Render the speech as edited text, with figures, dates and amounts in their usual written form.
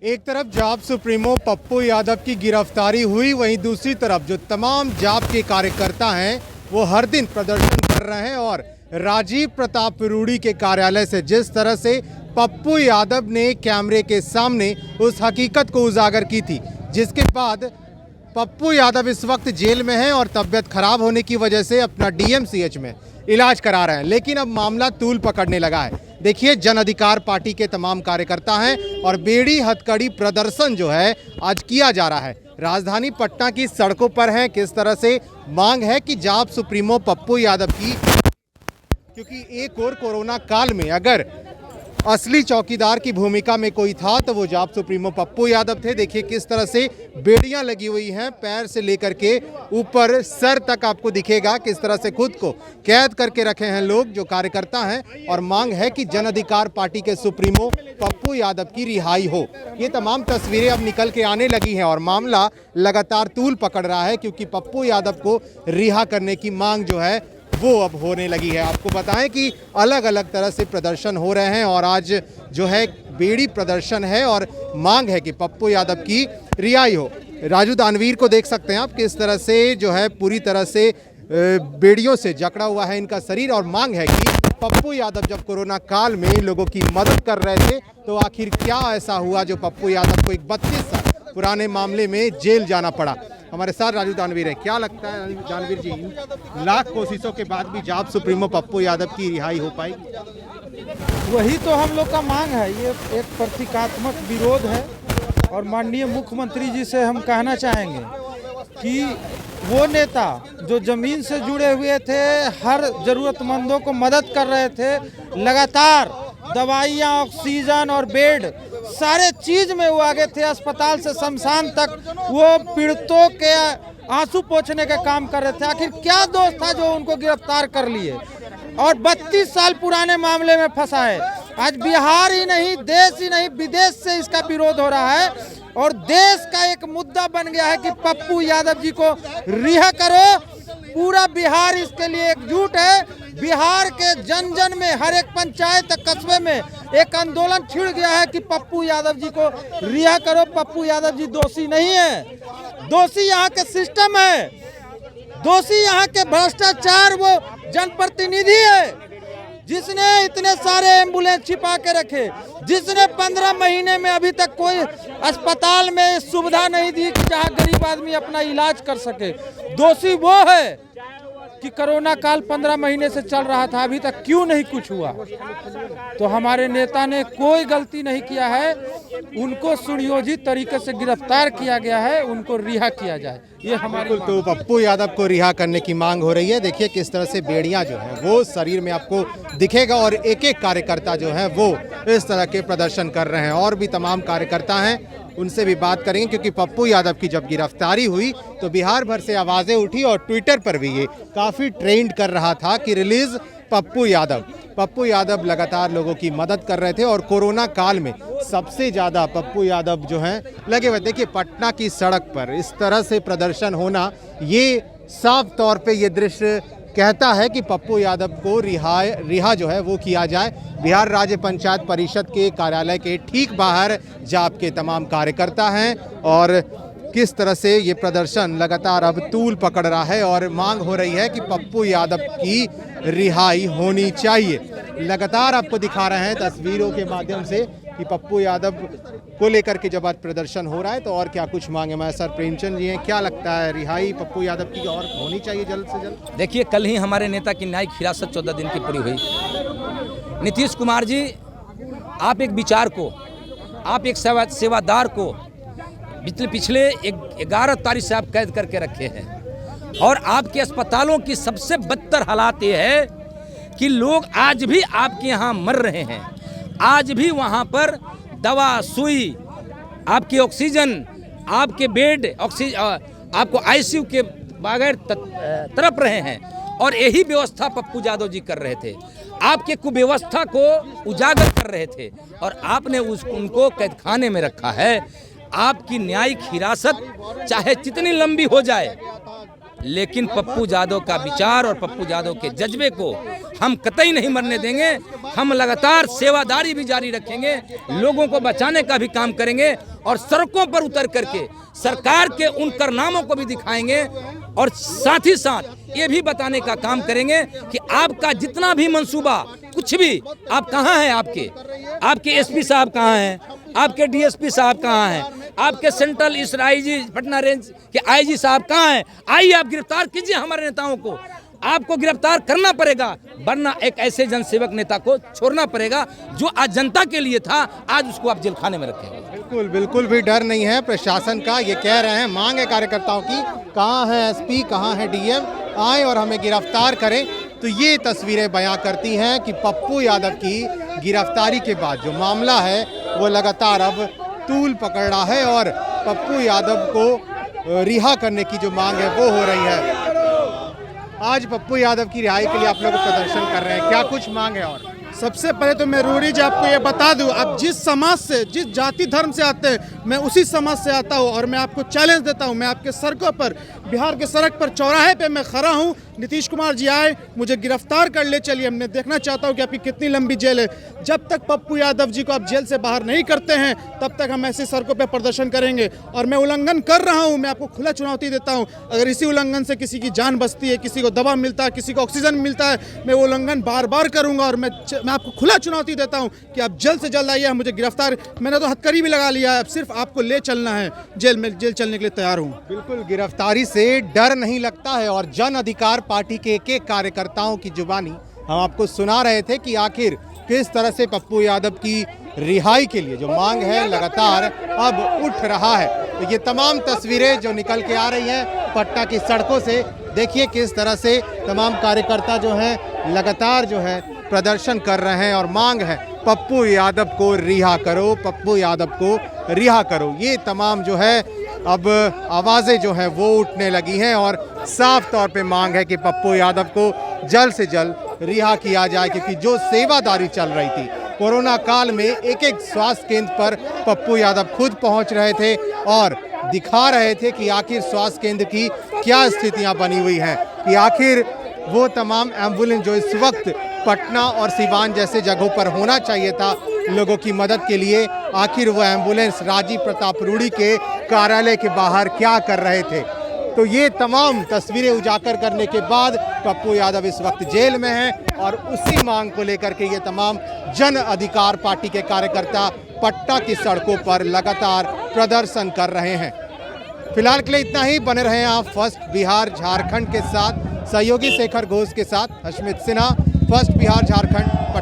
एक तरफ जाप सुप्रीमो पप्पू यादव की गिरफ्तारी हुई, वहीं दूसरी तरफ जो तमाम जाप के कार्यकर्ता हैं वो हर दिन प्रदर्शन कर रहे हैं और राजीव प्रताप रूड़ी के कार्यालय से जिस तरह से पप्पू यादव ने कैमरे के सामने उस हकीकत को उजागर की थी, जिसके बाद पप्पू यादव इस वक्त जेल में हैं और तबीयत खराब होने की वजह से अपना डीएमसीएच में इलाज करा रहे हैं। लेकिन अब मामला तूल पकड़ने लगा है। देखिए, जन अधिकार पार्टी के तमाम कार्यकर्ता हैं और बेड़ी हथकड़ी प्रदर्शन जो है आज किया जा रहा है। राजधानी पटना की सड़कों पर है, किस तरह से मांग है कि जाप सुप्रीमो पप्पू यादव की, क्योंकि एक और कोरोना काल में अगर असली चौकीदार की भूमिका में कोई था तो वो जाप सुप्रीमो पप्पू यादव थे। देखिए किस तरह से बेड़ियां लगी हुई हैं, पैर से लेकर के ऊपर सर तक आपको दिखेगा किस तरह से खुद को कैद करके रखे हैं लोग जो कार्यकर्ता हैं, और मांग है कि जन अधिकार पार्टी के सुप्रीमो पप्पू यादव की रिहाई हो। ये तमाम तस्वीरें अब निकल के आने लगी हैं और मामला लगातार तूल पकड़ रहा है, क्योंकि पप्पू यादव को रिहा करने की मांग जो है वो अब होने लगी है। आपको बताएं कि अलग अलग तरह से प्रदर्शन हो रहे हैं और आज जो है बेड़ी प्रदर्शन है और मांग है कि पप्पू यादव की रिहाई हो। राजू दानवीर को देख सकते हैं आप किस तरह से जो है पूरी तरह से बेड़ियों से जकड़ा हुआ है इनका शरीर, और मांग है कि पप्पू यादव जब कोरोना काल में लोगों की मदद कर रहे थे तो आखिर क्या ऐसा हुआ जो पप्पू यादव को एक 32 साल पुराने मामले में जेल जाना पड़ा। हमारे साथ राजू दानवीर है। क्या लगता है दानवीर जी, लाख कोशिशों के बाद भी जाप सुप्रीमो पप्पू यादव की रिहाई हो पाएगी? वही तो हम लोग का मांग है। ये एक प्रतीकात्मक विरोध है और माननीय मुख्यमंत्री जी से हम कहना चाहेंगे कि वो नेता जो जमीन से जुड़े हुए थे, हर जरूरतमंदों को मदद कर रहे थे, लगातार दवाइयाँ, ऑक्सीजन और बेड सारे चीज में वो आगे थे, अस्पताल से शमशान तक वो पीड़ितों के आंसू पोंछने का काम कर रहे थे। आखिर क्या दोष था जो उनको गिरफ्तार कर लिए और 32 साल पुराने मामले में फंसा है। आज बिहार ही नहीं, देश ही नहीं, विदेश से इसका विरोध हो रहा है और देश का एक मुद्दा बन गया है कि पप्पू यादव जी को रिहा करो। पूरा बिहार इसके लिए एकजुट है। बिहार के जन जन में, हर एक पंचायत कस्बे में एक आंदोलन छिड़ गया है कि पप्पू यादव जी को रिहा करो। पप्पू यादव जी दोषी नहीं है, दोषी यहाँ के सिस्टम है, दोषी यहाँ के भ्रष्टाचार वो जनप्रतिनिधि है जिसने इतने सारे एम्बुलेंस छिपा के रखे, जिसने 15 महीने में अभी तक कोई अस्पताल में सुविधा नहीं दी कि जहाँ गरीब आदमी अपना इलाज कर सके। दोषी वो है कि कोरोना काल 15 महीने से चल रहा था, अभी तक क्यों नहीं कुछ हुआ। तो हमारे नेता ने कोई गलती नहीं किया है, उनको सुनियोजित तरीके से गिरफ्तार किया गया है, उनको रिहा किया जाए, ये हमारी। तो पप्पू यादव को रिहा करने की मांग हो रही है। देखिए किस तरह से बेड़ियां जो है वो शरीर में आपको दिखेगा और एक एक कार्यकर्ता जो है वो इस तरह के प्रदर्शन कर रहे हैं। और भी तमाम कार्यकर्ता हैं, उनसे भी बात करेंगे, क्योंकि पप्पू यादव की जब गिरफ्तारी हुई तो बिहार भर से आवाज़ें उठी और ट्विटर पर भी ये काफ़ी ट्रेंड कर रहा था कि रिलीज पप्पू यादव। पप्पू यादव लगातार लोगों की मदद कर रहे थे और कोरोना काल में सबसे ज़्यादा पप्पू यादव जो हैं लगे हुए। देखिए पटना की सड़क पर इस तरह से प्रदर्शन होना, ये साफ तौर पे ये दृश्य कहता है कि पप्पू यादव को रिहा जो है वो किया जाए। बिहार राज्य पंचायत परिषद के कार्यालय के ठीक बाहर जाप के तमाम कार्यकर्ता हैं और किस तरह से ये प्रदर्शन लगातार अब तूल पकड़ रहा है और मांग हो रही है कि पप्पू यादव की रिहाई होनी चाहिए। लगातार आपको दिखा रहे हैं तस्वीरों के माध्यम से कि पप्पू यादव को लेकर के जब आज प्रदर्शन हो रहा है तो और क्या कुछ मांगे। हमारे सर प्रेमचंद जी हैं, क्या लगता है रिहाई पप्पू यादव की और होनी चाहिए जल्द से जल्द? देखिए, कल ही हमारे नेता की न्यायिक हिरासत 14 दिन की पूरी हुई। नीतीश कुमार जी, आप एक विचार को, आप एक सेवादार को पिछले 11 तारीख से आप कैद करके रखे हैं और आपके अस्पतालों की सबसे बदतर हालात ये है कि लोग आज भी आपके यहाँ मर रहे हैं। आज भी वहाँ पर दवा, सुई, आपकी ऑक्सीजन, आपके बेड, आपको आईसीयू के बगैर तड़प रहे हैं और यही व्यवस्था पप्पू यादव जी कर रहे थे। आपके कुव्यवस्था को उजागर कर रहे थे और आपने उनको कैदखाने में रखा है। आपकी न्यायिक हिरासत चाहे जितनी लंबी हो जाए, लेकिन पप्पू यादव का विचार और पप्पू यादव के जज्बे को हम कतई नहीं मरने देंगे। हम लगातार सेवादारी भी जारी रखेंगे, लोगों को बचाने का भी काम करेंगे और सड़कों पर उतर करके सरकार के उन कारनामों को भी दिखाएंगे और साथ ही साथ ये भी बताने का काम करेंगे कि आपका जितना भी मंसूबा कुछ भी, आप कहाँ हैं, आपके एसपी साहब कहाँ हैं, आपके डीएसपी साहब कहाँ हैं, आपके central east IG Patna range के आईजी साहब कहाँ हैं। आइए आप गिरफ्तार कीजिए हमारे नेताओं को, आपको गिरफ्तार करना पड़ेगा, वरना एक ऐसे जनसेवक नेता को छोड़ना पड़ेगा जो आज जनता के लिए था, आज उसको आप जेल खाने में रखेंगे। बिल्कुल बिल्कुल भी डर नहीं है प्रशासन का, ये कह रहे हैं, मांग है कार्यकर्ताओं की, कहाँ है एसपी, कहाँ है डीएम, आए और हमें गिरफ्तार करें। तो ये तस्वीरें बयां करती हैं कि पप्पू यादव की गिरफ्तारी के बाद जो मामला है वो लगातार अब तूल पकड़ रहा है और पप्पू यादव को रिहा करने की जो मांग है वो हो रही है। आज पप्पू यादव की रिहाई के लिए आप लोग प्रदर्शन कर रहे हैं, क्या कुछ मांग है? और सबसे पहले तो मैं रूढ़ी जी आपको ये बता दूं, आप जिस समाज से, जिस जाति धर्म से आते हैं, मैं उसी समाज से आता हूं और मैं आपको चैलेंज देता हूं। मैं आपके सड़कों पर, बिहार के सड़क पर, चौराहे पे मैं खड़ा हूं। नीतीश कुमार जी आए, मुझे गिरफ्तार कर ले चलिए, मैं देखना चाहता हूं कि आपकी कितनी लंबी जेल है। जब तक पप्पू यादव जी को आप जेल से बाहर नहीं करते हैं तब तक हम ऐसी सड़कों पर प्रदर्शन करेंगे। और मैं उल्लंघन कर रहा हूँ, मैं आपको खुला चुनौती देता हूँ, अगर इसी उल्लंघन से किसी की जान बचती है, किसी को दवा मिलता है, किसी को ऑक्सीजन मिलता है, मैं वो उल्लंघन बार बार करूँगा। और मैं आपको खुला चुनौती देता हूं कि आप जल्द से जल्द आइए, मुझे गिरफ्तार, मैंने तो हथकड़ी भी लगा लिया है, अब सिर्फ आपको ले चलना है जेल में, जेल चलने के लिए तैयार हूं। बिल्कुल गिरफ्तारी से डर नहीं लगता है और जन अधिकार पार्टी के एक कार्यकर्ताओं की जुबानी हम आपको सुना रहे थे कि आखिर किस तरह से पप्पू यादव की रिहाई के लिए जो मांग है लगातार अब उठ रहा है। तो ये तमाम तस्वीरें जो निकल के आ रही हैं पटना की सड़कों से, देखिए किस तरह से तमाम कार्यकर्ता जो हैं लगातार जो है प्रदर्शन कर रहे हैं और मांग है पप्पू यादव को रिहा करो, पप्पू यादव को रिहा करो। ये तमाम जो है अब आवाज़ें जो हैं वो उठने लगी हैं और साफ तौर पे मांग है कि पप्पू यादव को जल्द से जल्द रिहा किया जाए, क्योंकि जो सेवादारी चल रही थी कोरोना काल में, एक एक स्वास्थ्य केंद्र पर पप्पू यादव खुद पहुंच रहे थे और दिखा रहे थे कि आखिर स्वास्थ्य केंद्र की क्या स्थितियां बनी हुई हैं, कि आखिर वो तमाम एम्बुलेंस जो इस वक्त पटना और सिवान जैसे जगहों पर होना चाहिए था लोगों की मदद के लिए, आखिर वो एम्बुलेंस राजीव प्रताप रूड़ी के कार्यालय के बाहर क्या कर रहे थे। तो ये तमाम तस्वीरें उजागर करने के बाद पप्पू यादव इस वक्त जेल में हैं और उसी मांग को लेकर के ये तमाम जन अधिकार पार्टी के कार्यकर्ता पटना की सड़कों पर लगातार प्रदर्शन कर रहे हैं। फिलहाल के लिए इतना ही, बने रहें आप फर्स्ट बिहार झारखंड के साथ, सहयोगी शेखर घोष के साथ, हशमित सिन्हा, फर्स्ट बिहार झारखंड।